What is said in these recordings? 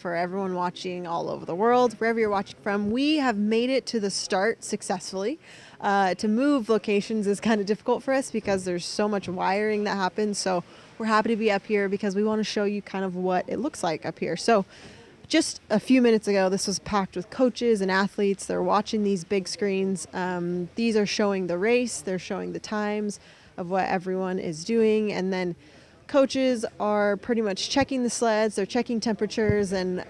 for everyone watching all over the world, wherever you're watching from. We have made it to the start successfully. To move locations is kind of difficult for us because there's so much wiring that happens. So we're happy to be up here because we want to show you kind of what it looks like up here. So just a few minutes ago, this was packed with coaches and athletes. They're watching these big screens. These are showing the race. They're showing the times of what everyone is doing. And then coaches are pretty much checking the sleds. They're checking temperatures. And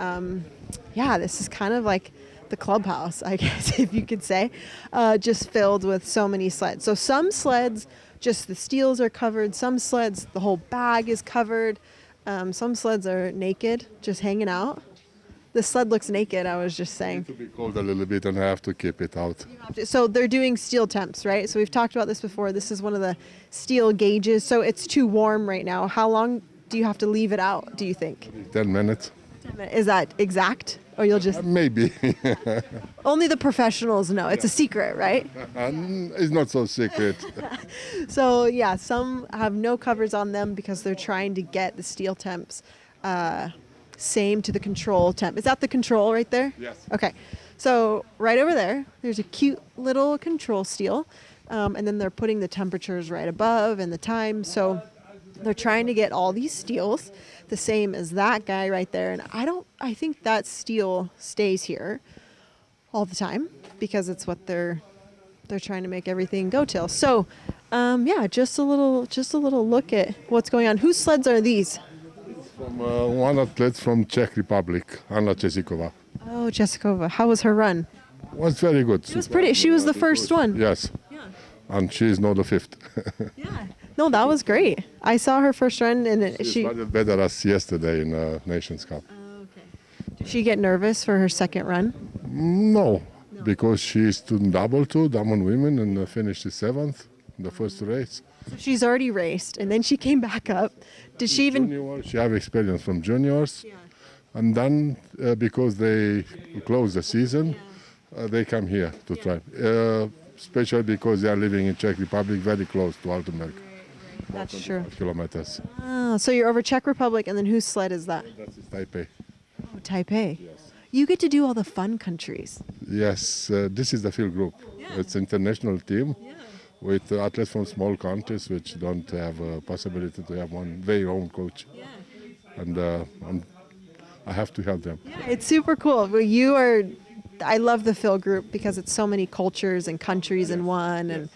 yeah, this is kind of like the clubhouse, I guess, if you could say, just filled with so many sleds. So some sleds, just the steels are covered. Some sleds, the whole bag is covered. Some sleds are naked, just hanging out. The sled looks naked, I was just saying. To be cold a little bit and I have to keep it out. So they're doing steel temps, right? So we've talked about this before. This is one of the steel gauges. So it's too warm right now. How long do you have to leave it out, do you think? 10 minutes. 10 minutes. Is that exact? Or you'll just... Maybe. Only the professionals know. It's a secret, right? It's not so secret. So yeah, some have no covers on them because they're trying to get the steel temps same to the control temp. Is that the control right there? Yes. Okay. So right over there, there's a cute little control steel. And then they're putting the temperatures right above and the time. So they're trying to get all these steels the same as that guy right there. And I think that steel stays here all the time because it's what they're trying to make everything go till. So yeah, just a little look at what's going on. Whose sleds are these? From one athlete from Czech Republic, Anna Česikova. Oh, Česikova. How was her run? Was very good. It was pretty. She was the first one. Yes. Yeah. And she is now the fifth. Yeah. No, that was great. I saw her first run, and She started better as yesterday in Nations Cup. Oh, okay. Did she get nervous for her second run? No, because she stood double too, Diamond Women, and finished seventh in the first race. So she's already raced, and then she came back up. Did she even... Junior, she have experience from juniors. Yeah. And then, because they close the season, they come here to try. Especially because they are living in Czech Republic, very close to Altenberg. That's true. Kilometers. Oh, so you're over Czech Republic, and then whose sled is that? That's Taipei. Oh, Taipei. Yes. You get to do all the fun countries. Yes, this is the FIL group. Yeah. It's an international team. Yeah. With athletes from small countries which don't have a possibility to have their own coach. Yeah. And I have to help them. Yeah, it's super cool. Well, I love the FIL group because it's so many cultures and countries in one,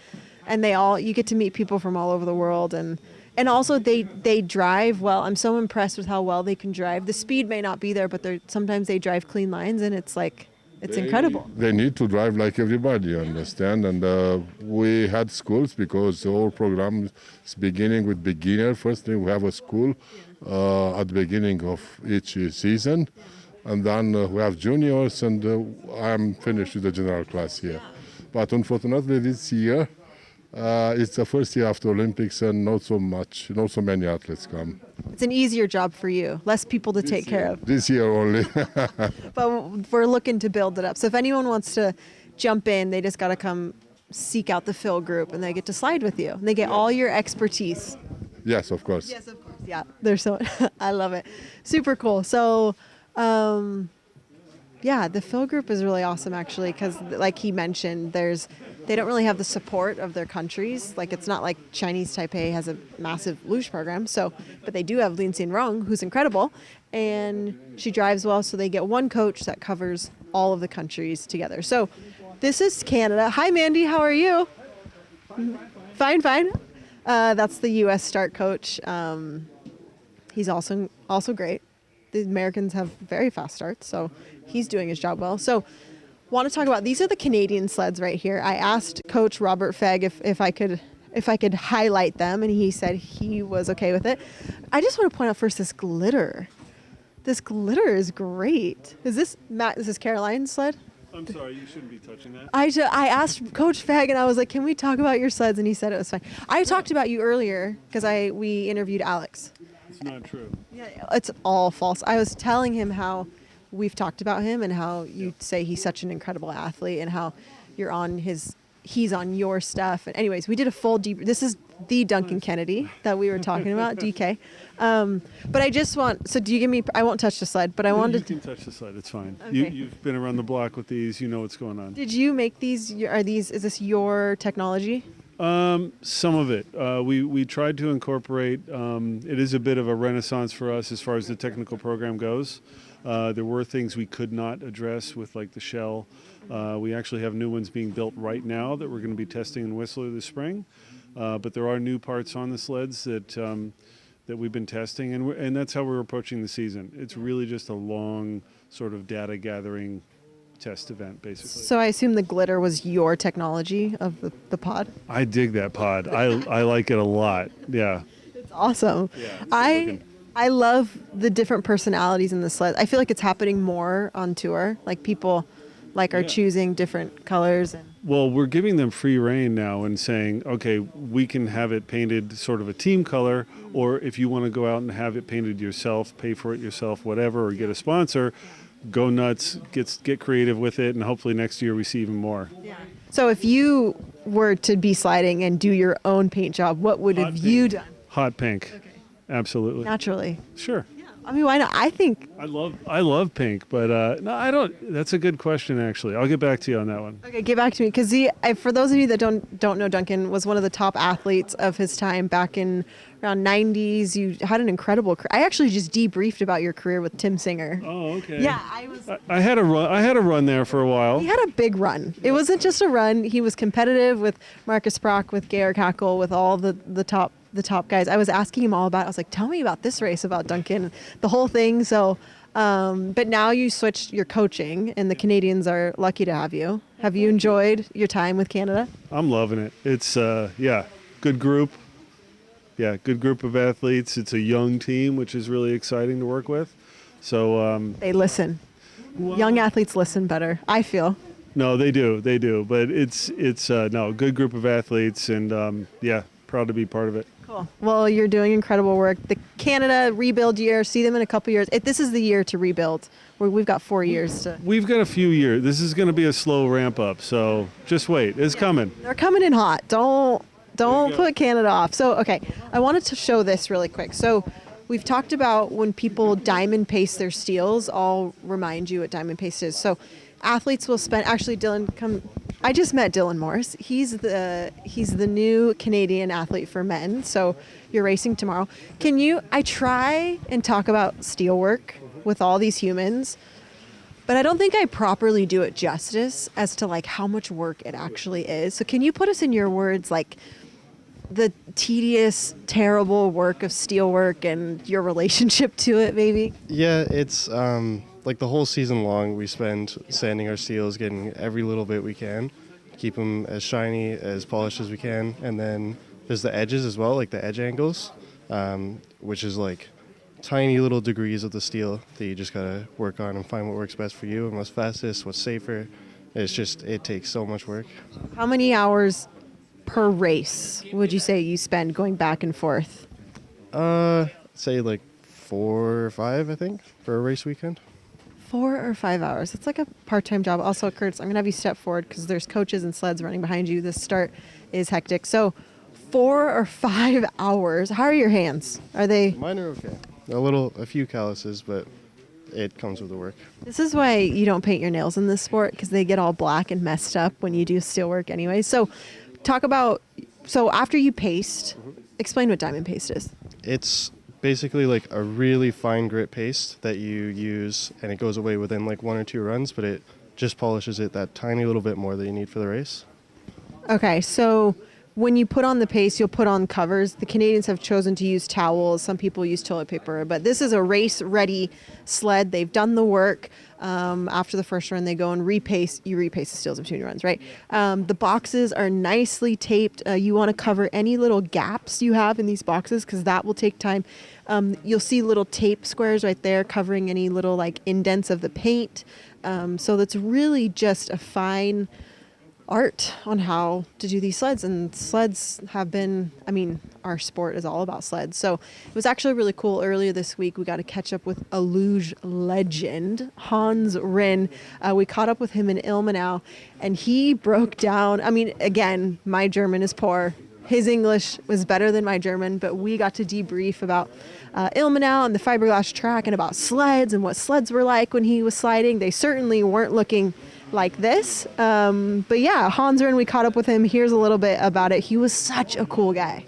and you get to meet people from all over the world, and also they drive well. I'm so impressed with how well they can drive. The speed may not be there, but sometimes they drive clean lines, and it's incredible. They need to drive like everybody, you understand? And we had schools because the whole program is beginning with beginner. First thing, we have a school at the beginning of each season. And then we have juniors, and I'm finished with the general class here. But unfortunately, this year, it's the first year after Olympics, and not so many athletes come. It's an easier job for you, less people to take care of. This year only. But we're looking to build it up. So if anyone wants to jump in, they just got to come seek out the FIL group, and they get to slide with you. And they get all your expertise. Yes, of course. Yes, of course. Yeah, they're so. I love it. Super cool. So. Yeah, the FIL group is really awesome actually because, like he mentioned, they don't really have the support of their countries. Like it's not like Chinese Taipei has a massive luge program. But they do have Lin Xin-rong, who's incredible, and she drives well. So they get one coach that covers all of the countries together. So this is Canada. Hi, Mandy. How are you? Fine. That's the U.S. start coach. He's also great. The Americans have very fast starts, so he's doing his job well. So want to talk about, these are the Canadian sleds right here. I asked Coach Robert Fegg if I could highlight them, and he said he was okay with it. I just want to point out first this glitter. This glitter is great. Is this Matt? This is Caroline's sled? I'm sorry, you shouldn't be touching that. I asked Coach Fegg, and I was like, can we talk about your sleds? And he said it was fine. I talked about you earlier because we interviewed Alex. It's not true. Yeah, it's all false. I was telling him how we've talked about him and how you say he's such an incredible athlete and how he's on your stuff. And anyways, we did a full deep. This is the Duncan Kennedy that we were talking about, DK. But I just want, so do you give me, I won't touch the sled, but I You wanted can touch the sled. It's fine. Okay. You've been around the block with these. You know what's going on. Did you make these? Is this your technology? Some of it. We tried to incorporate. It is a bit of a renaissance for us as far as the technical program goes. There were things we could not address with like the shell. We actually have new ones being built right now that we're going to be testing in Whistler this spring. But there are new parts on the sleds that we've been testing, and that's how we're approaching the season. It's really just a long sort of data gathering test event, basically. So I assume the glitter was your technology of the pod? I dig that pod. I like it a lot. Yeah. It's awesome. Yeah, it's good looking. I love the different personalities in the sled. I feel like it's happening more on tour. Like people are choosing different colors. Well, we're giving them free reign now and saying, okay, we can have it painted sort of a team color, or if you want to go out and have it painted yourself, pay for it yourself, whatever, or get a sponsor, go nuts, get creative with it, and hopefully next year we see even more. Yeah. So if you were to be sliding and do your own paint job, what would have you done? Hot pink. Okay. Absolutely. Naturally. Sure. Yeah. I mean, why not? I think I love pink, but no, I don't. That's a good question, actually. I'll get back to you on that one. Okay, get back to me, because for those of you that don't know, Duncan was one of the top athletes of his time back in around 90s. You had an incredible career. I actually just debriefed about your career with Tim Singer. Oh, okay. Yeah, I had a run. I had a run there for a while. He had a big run. It wasn't just a run. He was competitive with Marcus Brock, with Georg Hackl, with all the top guys. I was asking him all about it. I was like, tell me about this race, about Duncan, the whole thing. So, but now you switched your coaching, and the Canadians are lucky to have you. Have you enjoyed your time with Canada? I'm loving it. It's, good group. Yeah, good group of athletes. It's a young team, which is really exciting to work with. So they listen. Well, young athletes listen better, I feel. No, they do. But it's no, good group of athletes, and proud to be part of it. Cool. Well, you're doing incredible work. The Canada rebuild year, see them in a couple years. This is the year to rebuild. We've got 4 years to. We've got a few years. This is going to be a slow ramp up, so just wait. It's coming. They're coming in hot. Don't put Canada off. So, okay, I wanted to show this really quick. So we've talked about when people diamond paste their steels. I'll remind you what diamond paste is. So athletes will spend, actually Dylan, come. I just met Dylan Morris. He's the new Canadian athlete for men. So you're racing tomorrow. I try and talk about steelwork with all these humans, but I don't think I properly do it justice as to like how much work it actually is. So can you put us in your words, like the tedious, terrible work of steelwork and your relationship to it, maybe? Yeah, it's like the whole season long we spend sanding our steels, getting every little bit we can, keep them as shiny, as polished as we can. And then there's the edges as well, like the edge angles, which is like tiny little degrees of the steel that you just gotta work on and find what works best for you and what's fastest, what's safer. It takes so much work. How many hours per race would you say you spend going back and forth? Say like 4 or 5, I think, for a race weekend. 4 or 5 hours. It's like a part-time job. Also, Curtis, I'm going to have you step forward because there's coaches and sleds running behind you. This start is hectic. So 4 or 5 hours. How are your hands? Are they? Mine are okay. A few calluses, but it comes with the work. This is why you don't paint your nails in this sport, because they get all black and messed up when you do steel work anyway. So after you paste, explain what diamond paste is. It's basically like a really fine grit paste that you use, and it goes away within like 1 or 2 runs, but it just polishes it that tiny little bit more that you need for the race. Okay, so when you put on the paste, you'll put on covers. The Canadians have chosen to use towels. Some people use toilet paper, but this is a race-ready sled. They've done the work. After the first run, they go and repaste. You repaste the steels in between runs, right? The boxes are nicely taped. You want to cover any little gaps you have in these boxes because that will take time. You'll see little tape squares right there covering any little like indents of the paint. So that's really just a fine art on how to do these sleds, and sleds have been, our sport is all about sleds. So it was actually really cool. Earlier this week, we got to catch up with a Luge legend, Hans Rinn. We caught up with him in Ilmenau, and he broke down, again, my German is poor. His English was better than my German, but we got to debrief about Ilmenau and the fiberglass track and about sleds and what sleds were like when he was sliding. They certainly weren't looking like this. But yeah, Hans, and we caught up with him. Here's a little bit about it. He was such a cool guy.